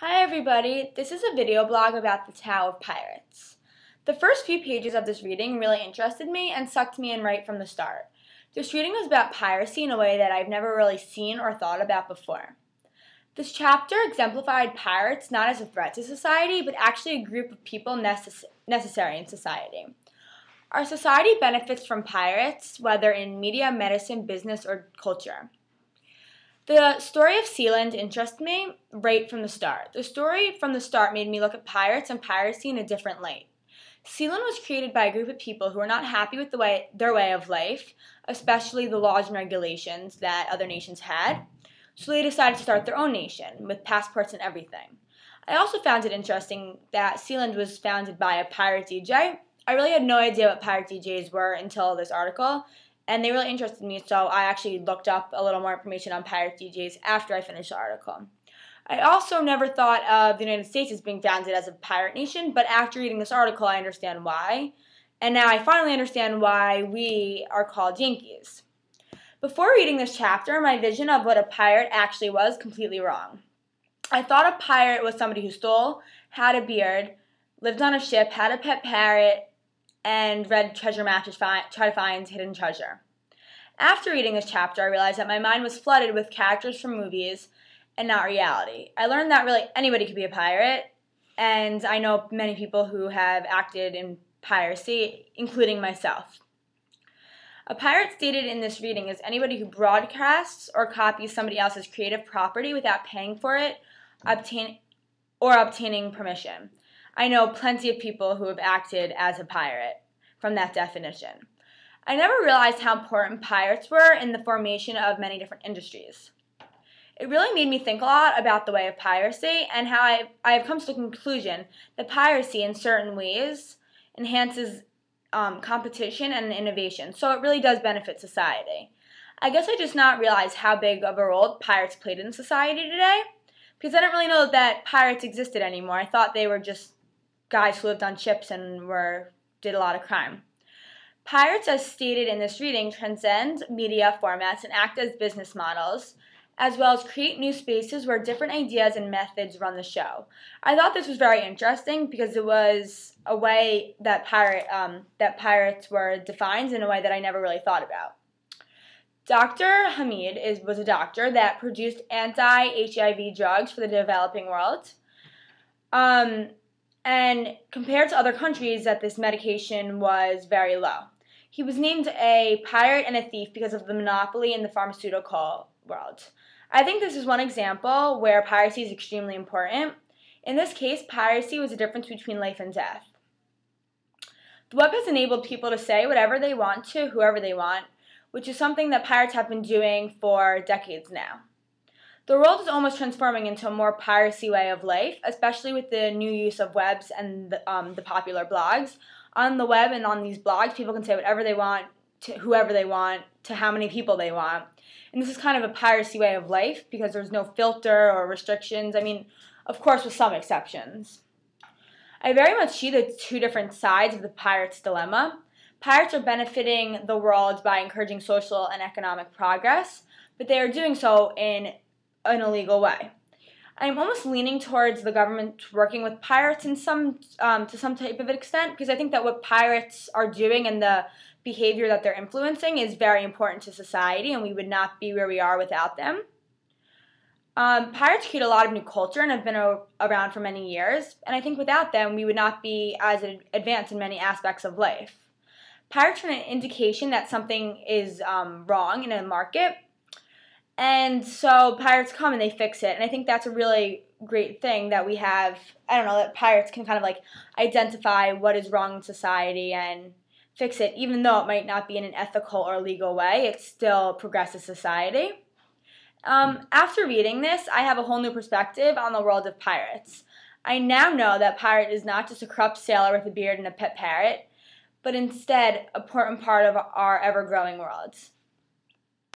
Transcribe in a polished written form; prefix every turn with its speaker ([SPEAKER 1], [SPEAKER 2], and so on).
[SPEAKER 1] Hi everybody, this is a video blog about the Tao of Pirates. The first few pages of this reading really interested me and sucked me in right from the start. This reading was about piracy in a way that I've never really seen or thought about before. This chapter exemplified pirates not as a threat to society, but actually a group of people necessary in society. Our society benefits from pirates, whether in media, medicine, business, or culture. The story of Sealand interested me right from the start. The story from the start made me look at pirates and piracy in a different light. Sealand was created by a group of people who were not happy with their way of life, especially the laws and regulations that other nations had, so they decided to start their own nation, with passports and everything. I also found it interesting that Sealand was founded by a pirate DJ. I really had no idea what pirate DJs were until this article, and they really interested me, so I actually looked up a little more information on pirate DJs after I finished the article. I also never thought of the United States as being founded as a pirate nation, but after reading this article, I understand why. And now I finally understand why we are called Yankees. Before reading this chapter, my vision of what a pirate actually was completely wrong. I thought a pirate was somebody who stole, had a beard, lived on a ship, had a pet parrot, and read treasure maps to try to find hidden treasure. After reading this chapter, I realized that my mind was flooded with characters from movies and not reality. I learned that really anybody could be a pirate, and I know many people who have acted in piracy, including myself. A pirate stated in this reading is anybody who broadcasts or copies somebody else's creative property without paying for it or obtaining permission. I know plenty of people who have acted as a pirate from that definition. I never realized how important pirates were in the formation of many different industries. It really made me think a lot about the way of piracy and how I have come to the conclusion that piracy in certain ways enhances competition and innovation, so it really does benefit society. I guess I just not realized how big of a role pirates played in society today, because I didn't really know that pirates existed anymore. I thought they were just guys who lived on ships and did a lot of crime. Pirates, as stated in this reading, transcend media formats and act as business models, as well as create new spaces where different ideas and methods run the show. I thought this was very interesting because it was a way that pirates were defined in a way that I never really thought about. Dr. Hamid was a doctor that produced anti-HIV drugs for the developing world. And compared to other countries, that this medication was very low. He was named a pirate and a thief because of the monopoly in the pharmaceutical world. I think this is one example where piracy is extremely important. In this case, piracy was a difference between life and death. The web has enabled people to say whatever they want to whoever they want, which is something that pirates have been doing for decades now. The world is almost transforming into a more piracy way of life, especially with the new use of webs and the popular blogs. On the web and on these blogs, people can say whatever they want to whoever they want, to how many people they want. And this is kind of a piracy way of life because there's no filter or restrictions. I mean, of course, with some exceptions. I very much see the two different sides of the pirate's dilemma. Pirates are benefiting the world by encouraging social and economic progress, but they are doing so in an illegal way. I'm almost leaning towards the government working with pirates to some type of extent, because I think that what pirates are doing and the behavior that they're influencing is very important to society, and we would not be where we are without them. Pirates create a lot of new culture and have been around for many years, and I think without them we would not be as advanced in many aspects of life. Pirates are an indication that something is wrong in a market, and so pirates come and they fix it. And I think that's a really great thing that we have, that pirates can kind of like identify what is wrong in society and fix it. Even though it might not be in an ethical or legal way, it still progresses society. After reading this, I have a whole new perspective on the world of pirates. I now know that pirate is not just a corrupt sailor with a beard and a pet parrot, but instead an important part of our ever-growing world.